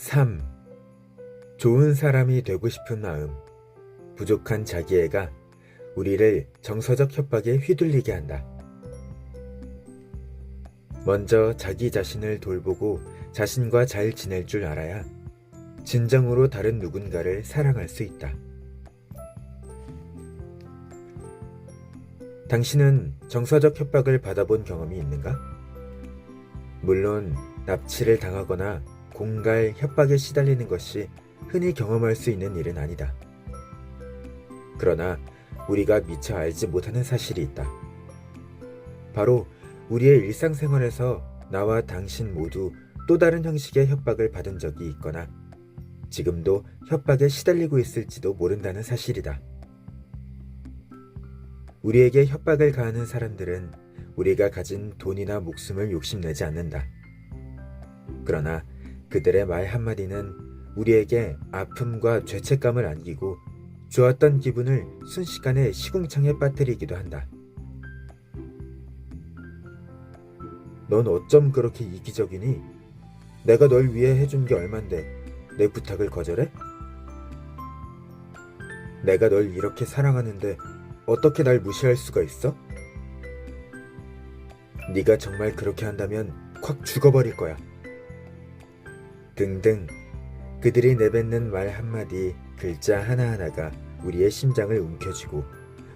3. 좋은 사람이 되고 싶은 마음, 부족한 자기애가 우리를 정서적 협박에 휘둘리게 한다. 먼저 자기 자신을 돌보고 자신과 잘 지낼 줄 알아야 진정으로 다른 누군가를 사랑할 수 있다. 당신은 정서적 협박을 받아본 경험이 있는가? 물론 납치를 당하거나 공갈, 협박에 시달리는 것이 흔히 경험할 수 있는 일은 아니다. 그러나 우리가 미처 알지 못하는 사실이 있다. 바로 우리의 일상생활에서 나와 당신 모두 또 다른 형식의 협박을 받은 적이 있거나 지금도 협박에 시달리고 있을지도 모른다는 사실이다. 우리에게 협박을 가하는 사람들은 우리가 가진 돈이나 목숨을 욕심내지 않는다. 그러나 그들의 말 한마디는 우리에게 아픔과 죄책감을 안기고 좋았던 기분을 순식간에 시궁창에 빠뜨리기도 한다. 넌 어쩜 그렇게 이기적이니? 내가 널 위해 해준 게 얼만데 내 부탁을 거절해? 내가 널 이렇게 사랑하는데 어떻게 날 무시할 수가 있어? 네가 정말 그렇게 한다면 콱 죽어버릴 거야. 등등 그들이 내뱉는 말 한마디, 글자 하나하나가 우리의 심장을 움켜쥐고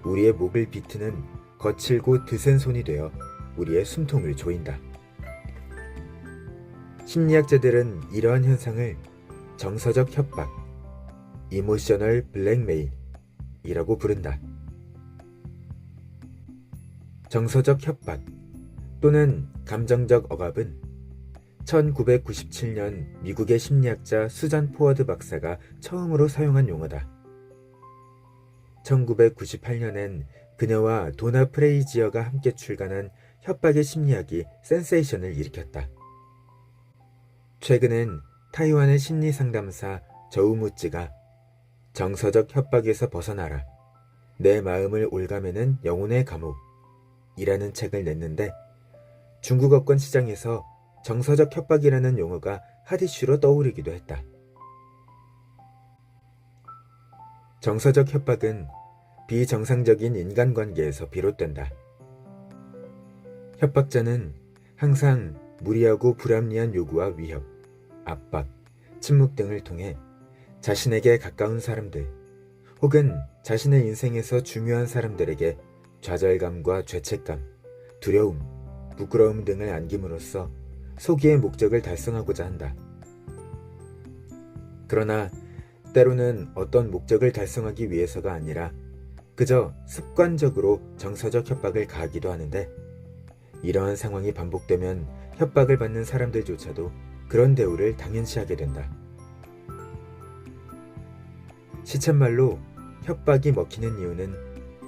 우리의 목을 비트는 거칠고 드센 손이 되어 우리의 숨통을 조인다. 심리학자들은 이러한 현상을 정서적 협박, 이모셔널 블랙메일이라고 부른다. 정서적 협박 또는 감정적 억압은 1997년 미국의 심리학자 수잔 포워드 박사가 처음으로 사용한 용어다. 1998년엔 그녀와 도나 프레이지어가 함께 출간한 협박의 심리학이 센세이션을 일으켰다. 최근엔 타이완의 심리상담사 저우무찌가 정서적 협박에서 벗어나라, 내 마음을 올가매는 영혼의 감옥이라는 책을 냈는데 중국어권 시장에서 정서적 협박이라는 용어가 핫 이슈로 떠오르기도 했다. 정서적 협박은 비정상적인 인간관계에서 비롯된다. 협박자는 항상 무리하고 불합리한 요구와 위협, 압박, 침묵 등을 통해 자신에게 가까운 사람들 혹은 자신의 인생에서 중요한 사람들에게 좌절감과 죄책감, 두려움, 부끄러움 등을 안김으로써 소기의 목적을 달성하고자 한다. 그러나 때로는 어떤 목적을 달성하기 위해서가 아니라 그저 습관적으로 정서적 협박을 가하기도 하는데 이러한 상황이 반복되면 협박을 받는 사람들조차도 그런 대우를 당연시하게 된다. 시쳇말로 협박이 먹히는 이유는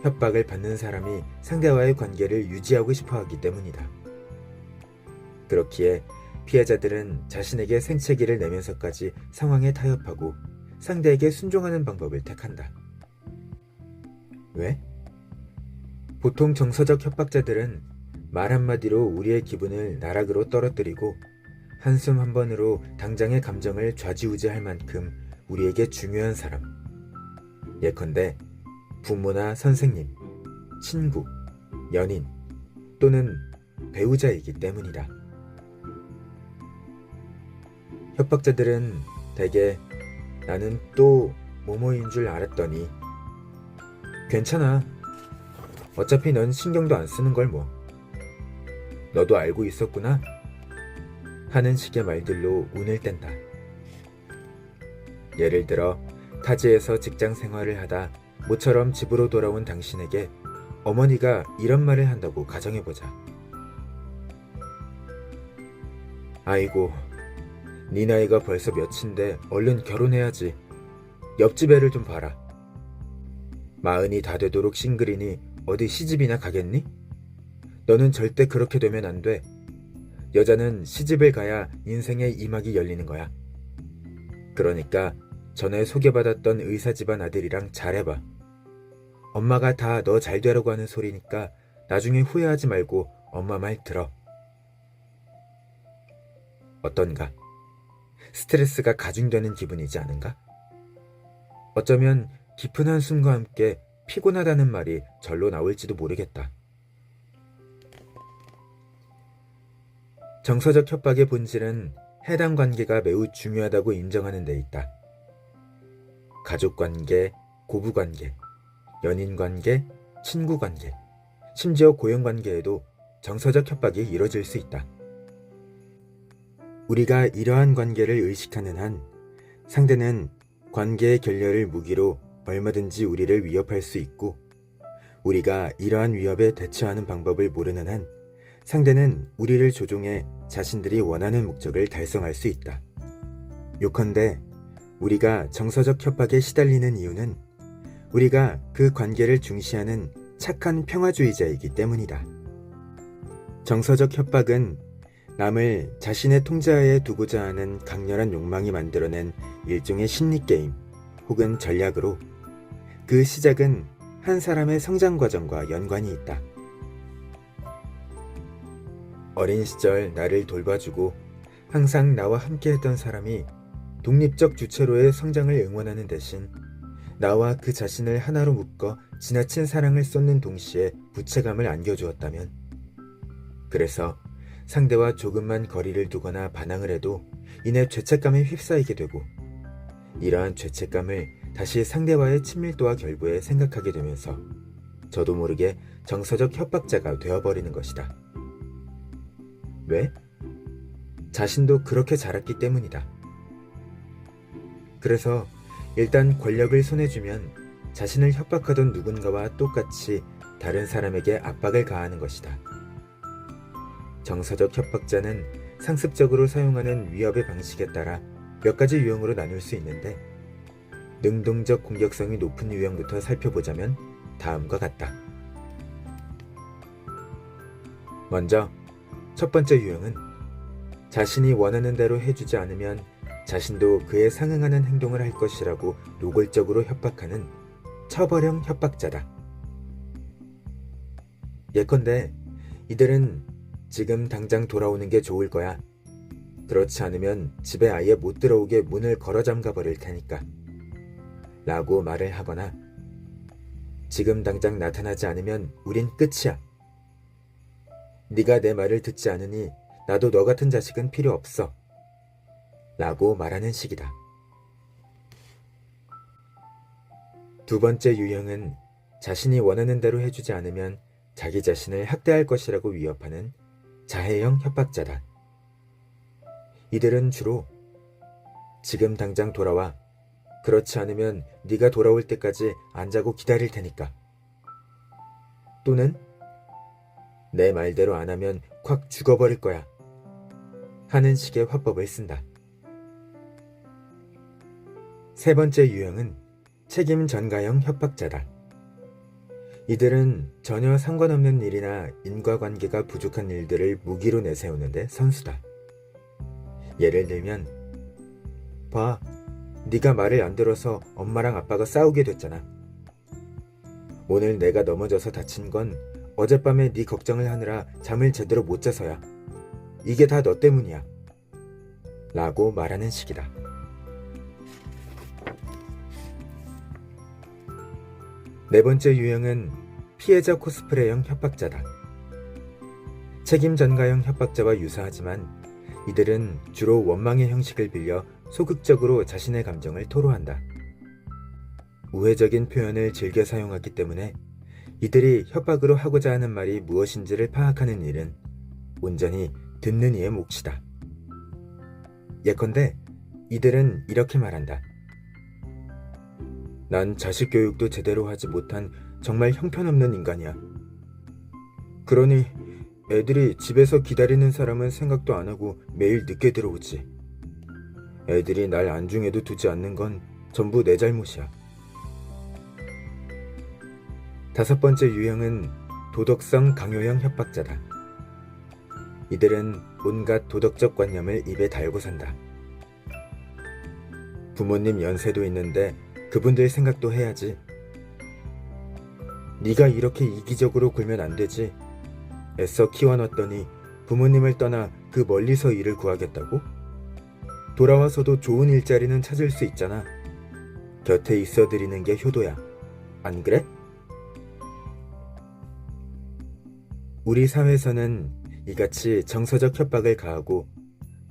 협박을 받는 사람이 상대와의 관계를 유지하고 싶어 하기 때문이다. 그렇기에 피해자들은 자신에게 생채기를 내면서까지 상황에 타협하고 상대에게 순종하는 방법을 택한다. 왜? 보통 정서적 협박자들은 말 한마디로 우리의 기분을 나락으로 떨어뜨리고 한숨 한 번으로 당장의 감정을 좌지우지할 만큼 우리에게 중요한 사람, 예컨대 부모나 선생님, 친구, 연인 또는 배우자이기 때문이다. 협박자들은 대개 나는 또 뭐뭐인 줄 알았더니 괜찮아, 어차피 넌 신경도 안 쓰는 걸 뭐, 너도 알고 있었구나 하는 식의 말들로 운을 뗀다. 예를 들어 타지에서 직장 생활을 하다 모처럼 집으로 돌아온 당신에게 어머니가 이런 말을 한다고 가정해보자. 아이고, 네 나이가 벌써 몇인데 얼른 결혼해야지. 옆집 애를 좀 봐라. 40이 다 되도록 싱글이니 어디 시집이나 가겠니? 너는 절대 그렇게 되면 안 돼. 여자는 시집을 가야 인생의 이막이 열리는 거야. 그러니까 전에 소개받았던 의사 집안 아들이랑 잘해봐. 엄마가 다 너 잘 되라고 하는 소리니까 나중에 후회하지 말고 엄마 말 들어. 어떤가? 스트레스가 가중되는 기분이지 않은가? 어쩌면 깊은 한숨과 함께 피곤하다는 말이 절로 나올지도 모르겠다. 정서적 협박의 본질은 해당 관계가 매우 중요하다고 인정하는 데 있다. 가족관계, 고부관계, 연인관계, 친구관계, 심지어 고용관계에도 정서적 협박이 이뤄질 수 있다. 우리가 이러한 관계를 의식하는 한 상대는 관계의 결렬을 무기로 얼마든지 우리를 위협할 수 있고, 우리가 이러한 위협에 대처하는 방법을 모르는 한 상대는 우리를 조종해 자신들이 원하는 목적을 달성할 수 있다. 요컨대 우리가 정서적 협박에 시달리는 이유는 우리가 그 관계를 중시하는 착한 평화주의자이기 때문이다. 정서적 협박은 남을 자신의 통제하에 두고자 하는 강렬한 욕망이 만들어낸 일종의 심리게임 혹은 전략으로, 그 시작은 한 사람의 성장 과정과 연관이 있다. 어린 시절 나를 돌봐주고 항상 나와 함께했던 사람이 독립적 주체로의 성장을 응원하는 대신 나와 그 자신을 하나로 묶어 지나친 사랑을 쏟는 동시에 부채감을 안겨주었다면, 그래서 상대와 조금만 거리를 두거나 반항을 해도 이내 죄책감에 휩싸이게 되고, 이러한 죄책감을 다시 상대와의 친밀도와 결부에 생각하게 되면서 저도 모르게 정서적 협박자가 되어버리는 것이다. 왜? 자신도 그렇게 자랐기 때문이다. 그래서 일단 권력을 손에 쥐면 자신을 협박하던 누군가와 똑같이 다른 사람에게 압박을 가하는 것이다. 정서적 협박자는 상습적으로 사용하는 위협의 방식에 따라 몇 가지 유형으로 나눌 수 있는데, 능동적 공격성이 높은 유형부터 살펴보자면 다음과 같다. 먼저 첫 번째 유형은 자신이 원하는 대로 해주지 않으면 자신도 그에 상응하는 행동을 할 것이라고 노골적으로 협박하는 처벌형 협박자다. 예컨대 이들은 지금 당장 돌아오는 게 좋을 거야. 그렇지 않으면 집에 아예 못 들어오게 문을 걸어 잠가 버릴 테니까. 라고 말을 하거나, 지금 당장 나타나지 않으면 우린 끝이야. 네가 내 말을 듣지 않으니 나도 너 같은 자식은 필요 없어. 라고 말하는 식이다. 두 번째 유형은 자신이 원하는 대로 해주지 않으면 자기 자신을 학대할 것이라고 위협하는 자해형 협박자다. 이들은 주로 지금 당장 돌아와. 그렇지 않으면 네가 돌아올 때까지 안 자고 기다릴 테니까. 또는 내 말대로 안 하면 콱 죽어버릴 거야. 하는 식의 화법을 쓴다. 세 번째 유형은 책임 전가형 협박자다. 이들은 전혀 상관없는 일이나 인과관계가 부족한 일들을 무기로 내세우는데 선수다. 예를 들면, 봐, 네가 말을 안 들어서 엄마랑 아빠가 싸우게 됐잖아. 오늘 내가 넘어져서 다친 건 어젯밤에 네 걱정을 하느라 잠을 제대로 못 자서야. 이게 다 너 때문이야. 라고 말하는 식이다. 네 번째 유형은 피해자 코스프레형 협박자다. 책임 전가형 협박자와 유사하지만 이들은 주로 원망의 형식을 빌려 소극적으로 자신의 감정을 토로한다. 우회적인 표현을 즐겨 사용하기 때문에 이들이 협박으로 하고자 하는 말이 무엇인지를 파악하는 일은 온전히 듣는 이의 몫이다. 예컨대 이들은 이렇게 말한다. 난 자식 교육도 제대로 하지 못한 정말 형편없는 인간이야. 그러니 애들이 집에서 기다리는 사람은 생각도 안 하고 매일 늦게 들어오지. 애들이 날 안중에도 두지 않는 건 전부 내 잘못이야. 다섯 번째 유형은 도덕성 강요형 협박자다. 이들은 온갖 도덕적 관념을 입에 달고 산다. 부모님 연세도 있는데 그분들 생각도 해야지. 네가 이렇게 이기적으로 굴면 안 되지. 애써 키워놨더니 부모님을 떠나 그 멀리서 일을 구하겠다고? 돌아와서도 좋은 일자리는 찾을 수 있잖아. 곁에 있어드리는 게 효도야. 안 그래? 우리 사회에서는 이같이 정서적 협박을 가하고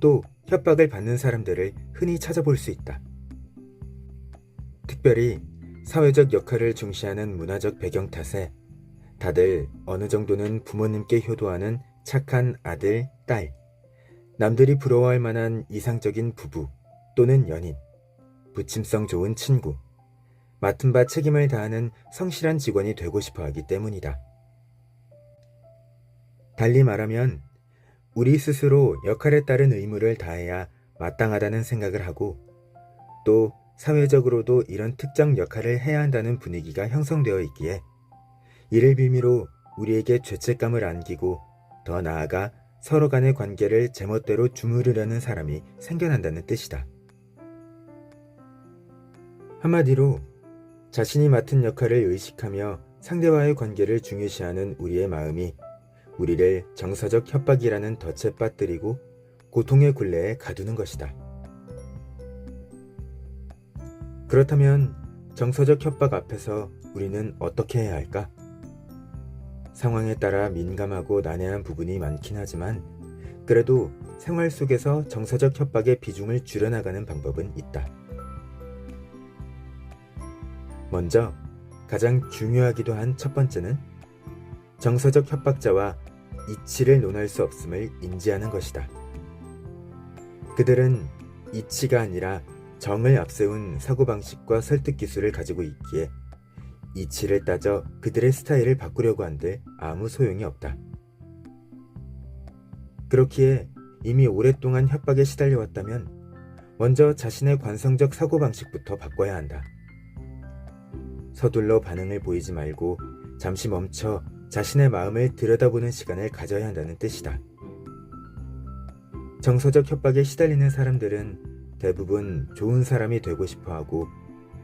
또 협박을 받는 사람들을 흔히 찾아볼 수 있다. 특별히 사회적 역할을 중시하는 문화적 배경 탓에 다들 어느 정도는 부모님께 효도하는 착한 아들, 딸, 남들이 부러워할 만한 이상적인 부부 또는 연인, 부침성 좋은 친구, 맡은 바 책임을 다하는 성실한 직원이 되고 싶어 하기 때문이다. 달리 말하면 우리 스스로 역할에 따른 의무를 다해야 마땅하다는 생각을 하고 또 사회적으로도 이런 특정 역할을 해야 한다는 분위기가 형성되어 있기에 이를 빌미로 우리에게 죄책감을 안기고 더 나아가 서로 간의 관계를 제멋대로 주무르려는 사람이 생겨난다는 뜻이다. 한마디로 자신이 맡은 역할을 의식하며 상대와의 관계를 중요시하는 우리의 마음이 우리를 정서적 협박이라는 덫에 빠뜨리고 고통의 굴레에 가두는 것이다. 그렇다면 정서적 협박 앞에서 우리는 어떻게 해야 할까? 상황에 따라 민감하고 난해한 부분이 많긴 하지만 그래도 생활 속에서 정서적 협박의 비중을 줄여나가는 방법은 있다. 먼저 가장 중요하기도 한 첫 번째는 정서적 협박자와 이치를 논할 수 없음을 인지하는 것이다. 그들은 이치가 아니라 정을 앞세운 사고방식과 설득 기술을 가지고 있기에 이치를 따져 그들의 스타일을 바꾸려고 한들 아무 소용이 없다. 그렇기에 이미 오랫동안 협박에 시달려왔다면 먼저 자신의 관성적 사고방식부터 바꿔야 한다. 서둘러 반응을 보이지 말고 잠시 멈춰 자신의 마음을 들여다보는 시간을 가져야 한다는 뜻이다. 정서적 협박에 시달리는 사람들은 대부분 좋은 사람이 되고 싶어하고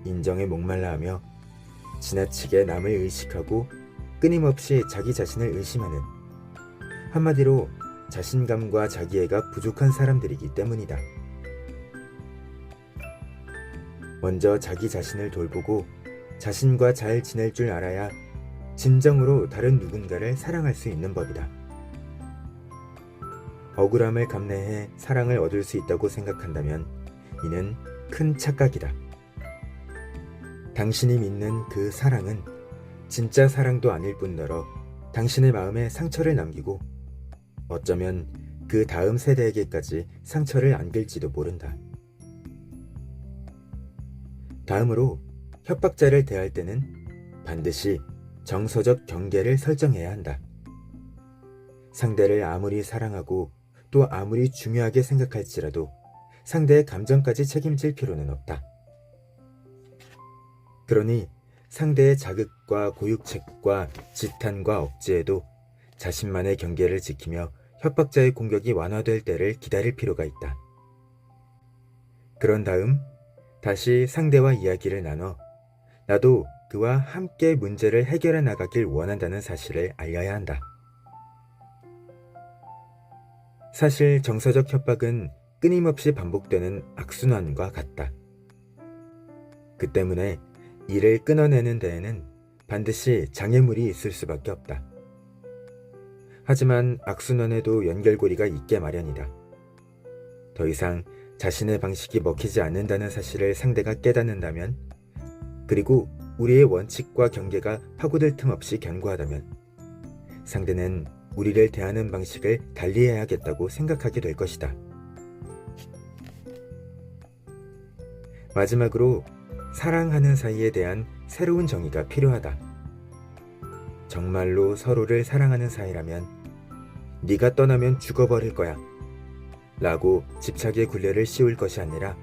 인정에 목말라하며 지나치게 남을 의식하고 끊임없이 자기 자신을 의심하는, 한마디로 자신감과 자기애가 부족한 사람들이기 때문이다. 먼저 자기 자신을 돌보고 자신과 잘 지낼 줄 알아야 진정으로 다른 누군가를 사랑할 수 있는 법이다. 억울함을 감내해 사랑을 얻을 수 있다고 생각한다면 이는 큰 착각이다. 당신이 믿는 그 사랑은 진짜 사랑도 아닐 뿐더러 당신의 마음에 상처를 남기고 어쩌면 그 다음 세대에게까지 상처를 안길지도 모른다. 다음으로 협박자를 대할 때는 반드시 정서적 경계를 설정해야 한다. 상대를 아무리 사랑하고 또 아무리 중요하게 생각할지라도 상대의 감정까지 책임질 필요는 없다. 그러니 상대의 자극과 고육책과 지탄과 억지에도 자신만의 경계를 지키며 협박자의 공격이 완화될 때를 기다릴 필요가 있다. 그런 다음 다시 상대와 이야기를 나눠 나도 그와 함께 문제를 해결해 나가길 원한다는 사실을 알려야 한다. 사실 정서적 협박은 끊임없이 반복되는 악순환과 같다. 그 때문에 이를 끊어내는 데에는 반드시 장애물이 있을 수밖에 없다. 하지만 악순환에도 연결고리가 있게 마련이다. 더 이상 자신의 방식이 먹히지 않는다는 사실을 상대가 깨닫는다면, 그리고 우리의 원칙과 경계가 파고들 틈 없이 견고하다면 상대는 우리를 대하는 방식을 달리해야겠다고 생각하게 될 것이다. 마지막으로 사랑하는 사이에 대한 새로운 정의가 필요하다. 정말로 서로를 사랑하는 사이라면 네가 떠나면 죽어버릴 거야 라고 집착의 굴레를 씌울 것이 아니라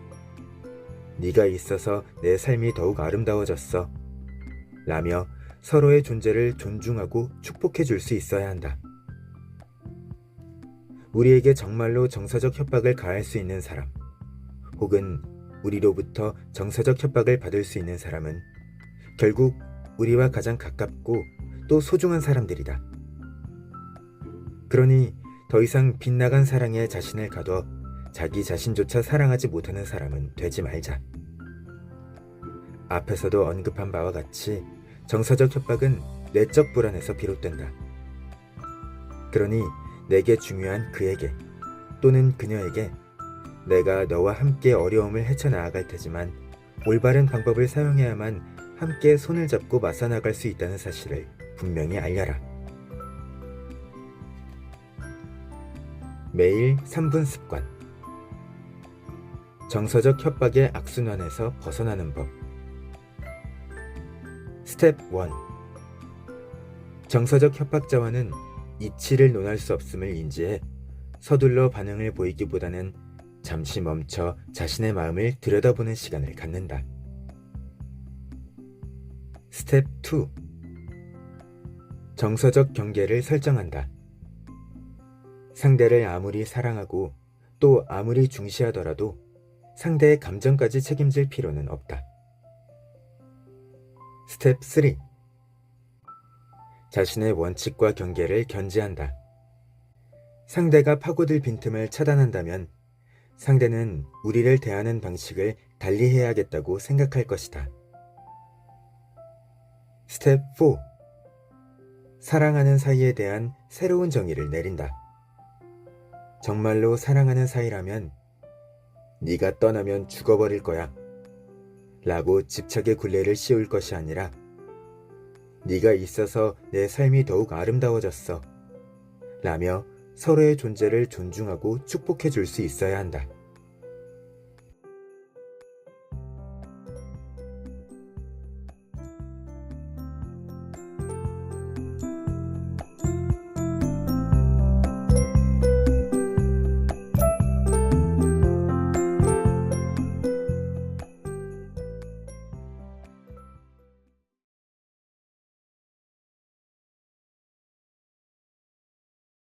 네가 있어서 내 삶이 더욱 아름다워졌어 라며 서로의 존재를 존중하고 축복해 줄 수 있어야 한다. 우리에게 정말로 정서적 협박을 가할 수 있는 사람, 혹은 우리로부터 정서적 협박을 받을 수 있는 사람은 결국 우리와 가장 가깝고 또 소중한 사람들이다. 그러니 더 이상 빗나간 사랑에 자신을 가둬 자기 자신조차 사랑하지 못하는 사람은 되지 말자. 앞에서도 언급한 바와 같이 정서적 협박은 내적 불안에서 비롯된다. 그러니 내게 중요한 그에게 또는 그녀에게 내가 너와 함께 어려움을 헤쳐나아갈 테지만 올바른 방법을 사용해야만 함께 손을 잡고 맞서나갈 수 있다는 사실을 분명히 알려라. 매일 3분 습관. 정서적 협박의 악순환에서 벗어나는 법. 스텝 1. 정서적 협박자와는 이치를 논할 수 없음을 인지해 서둘러 반응을 보이기보다는 잠시 멈춰 자신의 마음을 들여다보는 시간을 갖는다. 스텝 2. 정서적 경계를 설정한다. 상대를 아무리 사랑하고 또 아무리 중시하더라도 상대의 감정까지 책임질 필요는 없다. 스텝 3. 자신의 원칙과 경계를 견지한다. 상대가 파고들 빈틈을 차단한다면 상대는 우리를 대하는 방식을 달리 해야겠다고 생각할 것이다. 스텝 4. 사랑하는 사이에 대한 새로운 정의를 내린다. 정말로 사랑하는 사이라면 네가 떠나면 죽어버릴 거야 라고 집착의 굴레를 씌울 것이 아니라 네가 있어서 내 삶이 더욱 아름다워졌어 라며 서로의 존재를 존중하고 축복해 줄 수 있어야 한다.